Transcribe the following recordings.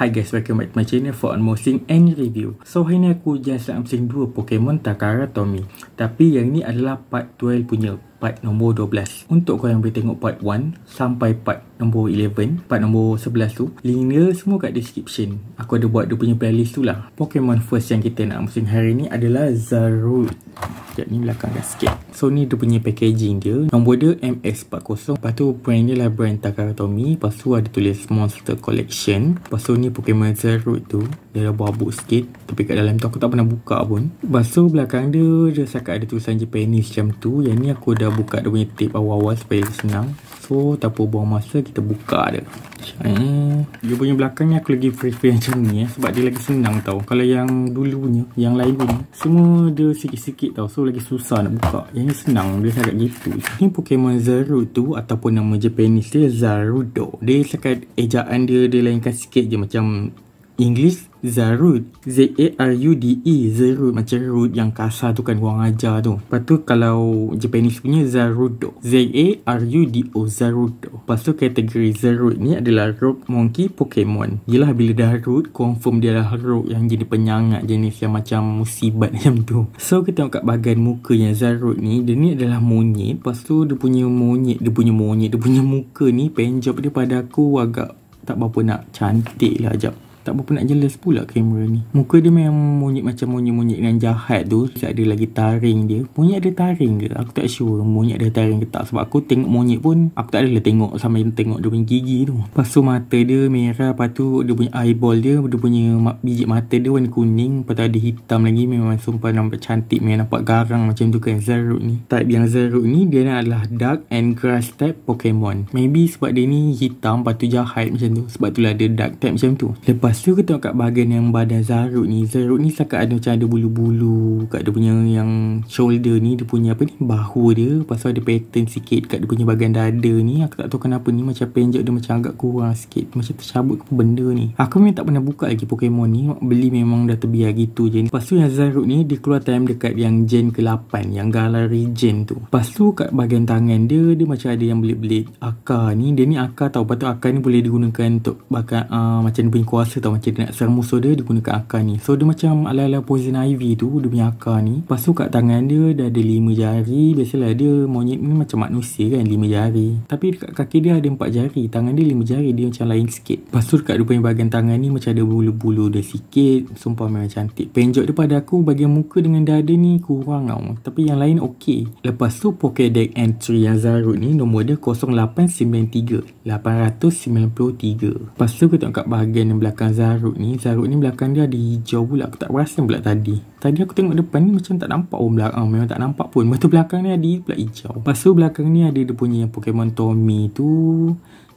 Hi guys, welcome back to my channel for unboxing and review. So hari ni aku just unboxing 2 Pokemon Takara Tomy. Tapi yang ni adalah part 12 punya, part nombor 12. Untuk korang yang boleh tengok part 1 sampai part nombor 11, part nombor 11 tu, link dia semua kat description. Aku ada buat dia punya playlist tu lah. Pokemon first yang kita nak unboxing hari ni adalah Zarude. Sekejap ni belakang dah sikit. So ni dia punya packaging dia. Nombor dia MS40. Lepas tu brand dia lah brand Takara Tomy. Lepas tu ada tulis Monster Collection. Lepas tu ni Pokemon Zarude tu, dia dah barbuk sikit. Tapi kat dalam tu aku tak pernah buka pun. Lepas tu belakang dia setakat ada tulisan Japanese macam tu. Yang ni aku dah buka dia punya tape awal-awal supaya senang. So tak apa buang masa, kita buka dia. Dia punya belakang ni aku lagi prefer macam ni sebab dia lagi senang tau. Kalau yang dulunya, yang lain punya, semua dia sikit-sikit tau. So lagi susah nak buka. Yang ni senang, dia sangat gitu. Ni Pokemon Zarude tu ataupun nama Japanese dia Zarudo. Dia setakat ejaan dia lainkan sikit je macam English Zarude, Z-A-R-U-D-E, Zarude, macam root yang kasar tu kan, orang ajar tu. Lepas tu kalau Japanese punya Zarudo, Z-A-R-U-D-O, Zarudo. Lepas tu kategori Zarude ni adalah Rock Monkey Pokemon. Yelah bila dah root, confirm dia dah rock yang jenis penyangat, jenis yang macam musibat macam tu. So kita tengok kat bahagian mukanya Zarude ni, dia ni adalah monyet. Lepas tu dia punya muka ni, paintjob dia pada aku agak tak berapa nak cantik lah. Sekejap, tak berapa nak jelas pula kamera ni. Muka dia memang monyet macam monyet-monyet yang jahat tu. Ada lagi taring dia. Monyet ada taring ke? Aku tak sure monyet ada taring ke tak. Sebab aku tengok monyet pun aku tak adalah tengok sampai tengok dia punya gigi tu. Lepas tu mata dia merah. Lepas tu dia punya eyeball dia punya biji mata dia warna kuning. Lepas tu ada hitam lagi. Memang sumpah nampak cantik. Memang nampak garang macam tu kan Zarude ni. Type yang Zarude ni dia adalah dark and grass type Pokemon. Maybe sebab dia ni hitam lepas tu jahat macam tu. Sebab tu lah dia dark type macam tu. Lepas tu kita tengok kat bahagian yang badan Zarude ni. Zarude ni setakat ada macam ada bulu-bulu kat dia punya yang shoulder ni. Dia punya apa ni, bahu dia. Lepas tu ada pattern sikit kat dia punya bahagian dada ni. Aku tak tahu kenapa ni macam penjok dia macam agak kurang sikit. Macam tercabut ke benda ni. Aku memang tak pernah buka lagi Pokemon ni. Beli memang dah terbiar gitu je. Lepas tu yang Zarude ni dia keluar time dekat yang gen ke-8, yang Galar Region tu. Lepas tu kat bahagian tangan dia macam ada yang belit-belit akar ni. Dia ni akar tau. Lepas tu akar ni boleh digunakan untuk bakar macam dia punya kuasa tau. Macam dia nak serang musuh dia gunakan akar ni. So dia macam ala-ala Poison Ivy tu, dia punya akar ni. Lepas tu kat tangan dia dah ada 5 jari. Biasalah dia monyet ni macam manusia kan, 5 jari. Tapi dekat kaki dia ada 4 jari. Tangan dia 5 jari, dia macam lain sikit. Lepas tu dekat dia punya bahagian tangan ni macam ada bulu-bulu dia sikit. Sumpah memang cantik. Penjok dia pada aku bahagian muka dengan dada ni kurang tau. Tapi yang lain okey. Lepas tu Pokédex entry yang Zarude ni nombor dia 0893 893. Lepas tu kita tengok kat bahagian yang belakang Zarude ni belakang dia ada hijau pula. Aku tak perasan pula tadi aku tengok depan ni macam tak nampak pun belakang. Memang tak nampak pun. Lepas tu belakang ni ada pula hijau. Lepas tu belakang ni ada dia punya Pokemon Tomy tu.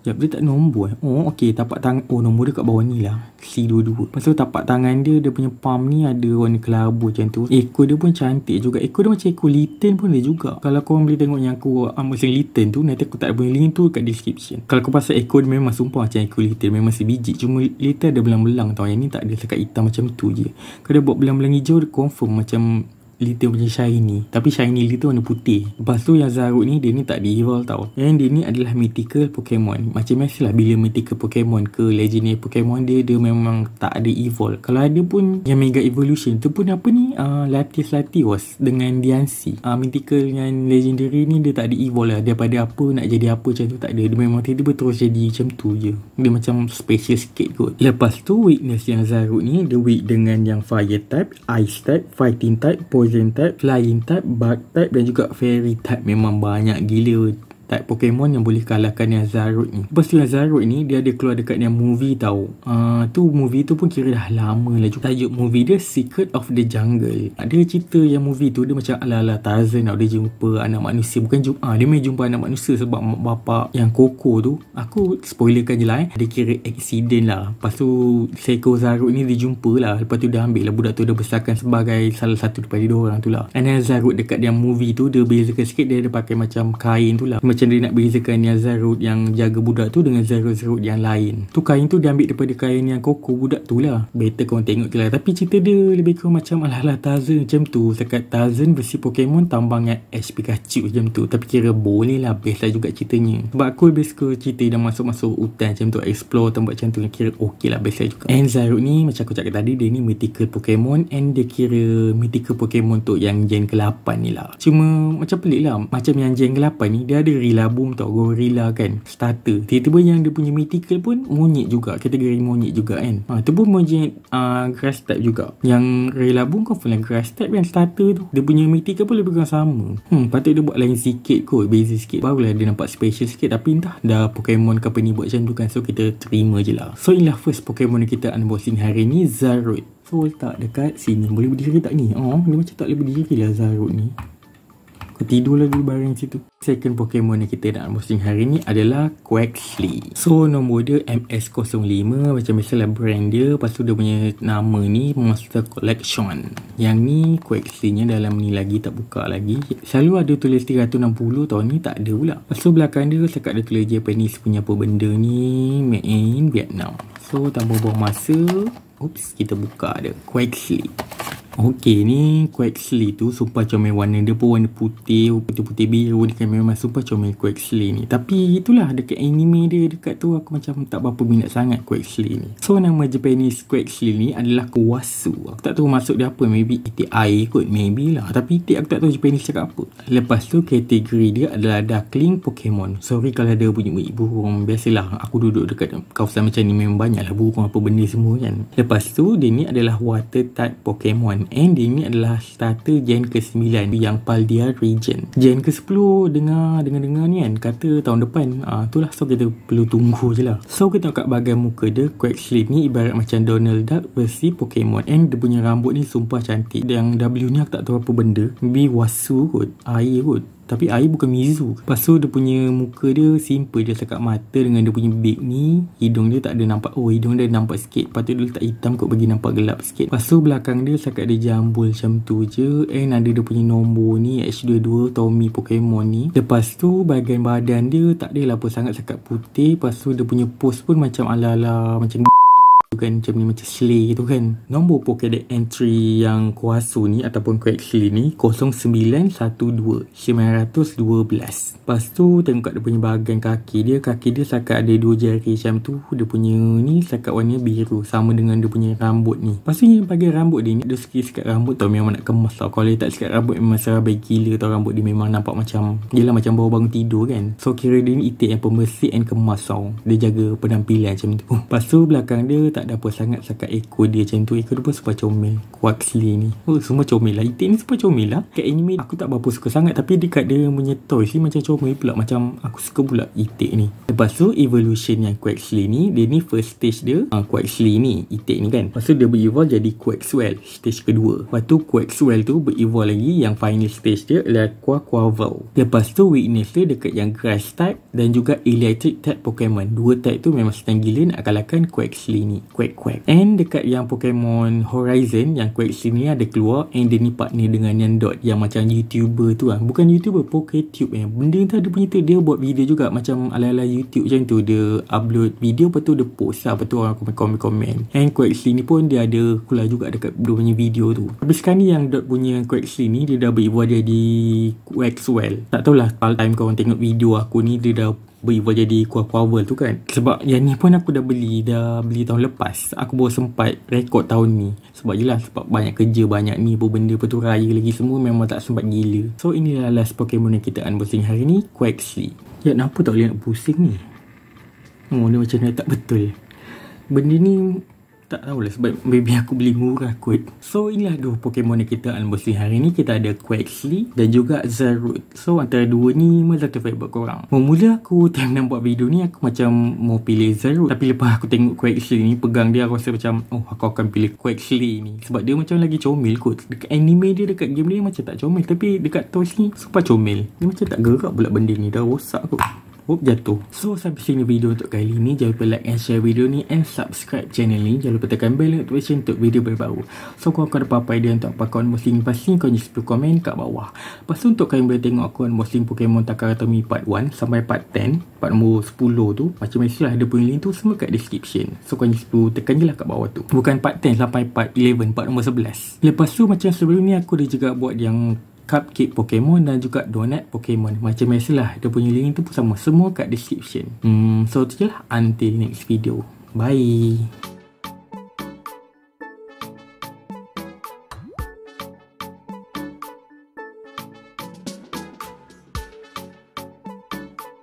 Sekejap, dia tak nombor Oh okey, tapak tangan. Oh nombor dia kat bawah ni lah, C22. Lepas tu tapak tangan dia punya palm ni ada warna kelabu macam tu. Ekor dia pun cantik juga. Ekor dia macam ekor Litten pun dia juga. Kalau korang boleh tengok yang aku macam Litten tu, nanti aku tak ada punya link tu kat description. Kalau kau pasal ekor dia memang sumpah macam ekor Litten. Memang sebiji. Cuma Litten ada belang-belang tau. Yang ni tak ada, sekat hitam macam tu je. Kalau dia buat belang-belang hijau, dia confirm macam Litten punya shiny. Tapi shiny Litten warna putih. Lepas tu yang Zarude ni, dia ni tak di-evolve tau. Yang dia ni adalah mythical Pokemon. Macam biasalah bila mythical Pokemon ke legendary Pokemon, dia memang tak ada evolve. Kalau ada pun yang Mega Evolution tu pun apa ni, Latios dengan Diancie. Mythical dengan legendary ni dia tak ada evolve lah. Daripada apa nak jadi apa macam tu tak ada. Dia memang tiba-tiba terus jadi macam tu je. Dia macam special sikit kot. Lepas tu weakness yang Zarude ni, dia weak dengan yang Fire type, Ice type, Fighting type, Poison type, Flying type, Bug type dan juga Fairy type. Memang banyak gila type Pokemon yang boleh kalahkan yang Zarude ni. Lepas tu yang Zarude ni dia ada keluar dekat yang movie tau. Tu movie tu pun kira dah lama lah juga. Tajuk movie dia Secret of the Jungle. Dia cerita yang movie tu dia macam ala-ala Tarzan tau. Dia jumpa anak manusia. Bukan jumpa, dia main jumpa anak manusia sebab mak bapak yang Koko tu, aku spoilerkan je lah dia kira accident lah. Lepas tu seekor Zarude ni dia jumpa lah. Lepas tu dia ambil lah budak tu, dia besarkan sebagai salah satu daripada diorang tu lah. And then Zarude dekat yang movie tu dia bezakan sikit, dia ada pakai macam kain tu lah. Macam macam dia nak bezakan yang Zarut yang jaga budak tu dengan Zarut yang lain. Tu kain tu dia ambil daripada kain yang Koko budak tu lah. Better korang tengok je lah. Tapi cerita dia lebih kurang macam ala-ala Tarzan macam tu. Sekat Tarzan versi Pokemon tambah dengan Ash Pikachu macam tu. Tapi kira boleh lah, best lah juga ceritanya. Sebab aku lebih suka cerita dah masuk-masuk hutan macam tu, explore tempat macam tu, kira okey lah, best lah juga. And Zarut ni macam aku cakap tadi, dia ni mythical Pokemon and dia kira mythical Pokemon tu yang gen ke-8 ni lah. Cuma macam pelik lah, macam yang gen ke-8 ni dia ada Rillaboom tau, Gorilla kan, starter. Tiba-tiba yang dia punya mythical pun monyet juga, kategori monyet juga kan. Tu pun monyet grass type juga. Yang Rillaboom confirm lah grass type yang starter tu. Dia punya mythical pun lebih kurang sama. Patut dia buat lain sikit kot, beza sikit, barulah dia nampak special sikit. Tapi entah dah Pokemon company buat macam tu kan, so kita terima je lah. So inilah first Pokemon yang kita unboxing hari ni, Zarut. So letak dekat sini, boleh berdiri tak ni? Dia macam tak boleh berdiri lah Zarut ni. Kau tidur lah dulu barang situ. Second Pokemon yang kita nak unboxing hari ni adalah Quaxly. So nombor dia MS05, macam biasalah brand dia. Lepas tu dia punya nama ni Monster Collection. Yang ni Quaxly nya dalam ni lagi, tak buka lagi. Selalu ada tulis 360, tahun ni tak ada pula. Lepas tu belakang dia sekat ada tulis Japanese punya apa benda ni, made in Vietnam. So tanpa buang masa, kita buka dia Quaxly. Okey, ni Quaxly tu sumpah comel. Warna dia pun warna putih, putih-putih biru. Dia kan memang sumpah comel Quaxly ni. Tapi itulah, dekat anime dia dekat tu aku macam tak berapa minat sangat Quaxly ni. So nama Japanese Quaxly ni adalah Kawasu. Aku tak tahu maksud dia apa, maybe itik air kot, maybe lah. Tapi itik aku tak tahu Japanese cakap apa. Lepas tu kategori dia adalah Darkling Pokemon. Sorry kalau ada bunyi-bunyi burung. Biasalah aku duduk dekat kawasan macam ni, memang banyak lah burung apa benda semua kan. Lepas tu dia ni adalah Water type Pokemon. And dia ni adalah starter gen ke-9 yang Paldea region. Gen ke-10 dengar ni kan, kata tahun depan. Itulah, so kita perlu tunggu je lah. So kita tengok kat bahagian muka dia, Quaxly ni ibarat macam Donald Duck versi Pokemon. And dia punya rambut ni sumpah cantik. Yang W ni aku tak tahu apa benda, maybe Wasu kot, air kot. Tapi air bukan Mizu. Lepas tu dia punya muka dia simple je, sekat mata dengan dia punya beak ni. Hidung dia tak ada nampak, hidung dia nampak sikit. Lepas tu dia letak hitam kot bagi nampak gelap sikit. Lepas tu belakang dia sekat dia jambul macam tu je. And ada dia punya nombor ni, H22 Tommy Pokemon ni. Lepas tu bahagian badan dia tak adalah apa sangat, sekat putih. Lepas tu dia punya pose pun macam ala-ala macam kan, macam ni, macam Slay tu kan. Nombor Pokédex entry yang Kawasu ni ataupun Quaxly ni 0912 912. Lepas tu tengok kat dia punya bahagian kaki dia sekat ada 2 jari macam tu. Dia punya ni sekat warna biru, sama dengan dia punya rambut ni. Lepas tu yang bahagian rambut dia ni, dia sekat rambut tau, memang nak kemas tau. Kalau dia tak sekat rambut memang serabai gila tau. Rambut dia memang nampak macam, yelah macam baru bangun tidur kan. So kira dia ni itik yang pembersih and kemas tau. Dia jaga penampilan macam tu. Lepas tu belakang dia tak ada apa sangat, sekat ekor dia macam tu. Ekor dia pun super comel Quaxly ni. Semua comel lah. Itik ni super comel lah. Kat anime aku tak berapa suka sangat, tapi dekat dia punya toys ni macam comel pula. Macam aku suka pula itik ni. Lepas tu evolution yang Quaxly ni, dia ni first stage dia Quaxly ni, itik ni kan. Lepas tu dia berevolve jadi Quaxwell stage kedua. Lepas tu Quaxwell tu berevolve lagi, yang final stage dia adalah Quaquaval. Lepas tu weakness dia dekat yang grass type dan juga electric type Pokemon. Dua type tu memang senang gila nak kalahkan Quaxly ni, Quack. And dekat yang Pokemon Horizon, yang Quaxly ni ada keluar, and dia ni partner dengan yang Dot, yang macam YouTuber tu lah. Bukan YouTuber, PokeTube benda tu ada punya tu. Dia buat video juga macam ala-ala YouTube macam tu. Dia upload video, lepas tu dia post lah, lepas tu orang komen. And Quaxly ni pun dia ada keluar juga dekat dia punya video tu. Tapi sekarang ni yang Dot punya Quaxly ni, dia dah berevolve jadi Quaxwell. Tak tahulah time korang tengok video aku ni, dia dah berevolve jadi Quaquaval tu kan. Sebab yang ni pun aku dah beli tahun lepas. Aku baru sempat rekod tahun ni. Sebab jelah, sebab banyak kerja, banyak ni apa benda, lepas tu raya lagi semua, memang tak sempat gila. So inilah last Pokemon yang kita unboxing hari ni, Quaxly. Ya, kenapa tak boleh nak pusing ni? Dia macam ni tak betul. Benda ni tak tahulah, sebab maybe aku beli murah kot. So inilah dua Pokemon yang kita unboxing hari ni. Kita ada Quaxly dan juga Zarut. So antara dua ni, mana satu favourite korang? Mula aku time nak buat video ni, aku macam mau pilih Zarut. Tapi lepas aku tengok Quaxly ni, pegang dia, aku rasa macam aku akan pilih Quaxly ni. Sebab dia macam lagi comel kot. Dekat anime dia, dekat game dia macam tak comel. Tapi dekat toys ni super comel. Dia macam tak gerak pula benda ni, dah rosak kot. jatuh. So sampai sini video untuk kali ni. Jangan lupa like and share video ni and subscribe channel ni. Jangan lupa tekan bell notification untuk video baru. So kalau kau ada apa-apa idea untuk apa akaun Muslim pasti kau just komen kat bawah. Lepas tu untuk kalian boleh tengok akaun Muslim Pokemon Takara Tomy part 1 sampai part 10, part nombor 10 tu macam biasalah ada pun link tu semua kat description. So kau just tekan je lah kat bawah tu. Bukan part 10 sampai part 11, part nombor 11. Lepas tu macam sebelum ni aku dah juga buat yang cupcake Pokemon dan juga donut Pokemon. Macam biasalah dia punya link tu pun sama, semua kat description. So tu je lah, until next video. Bye.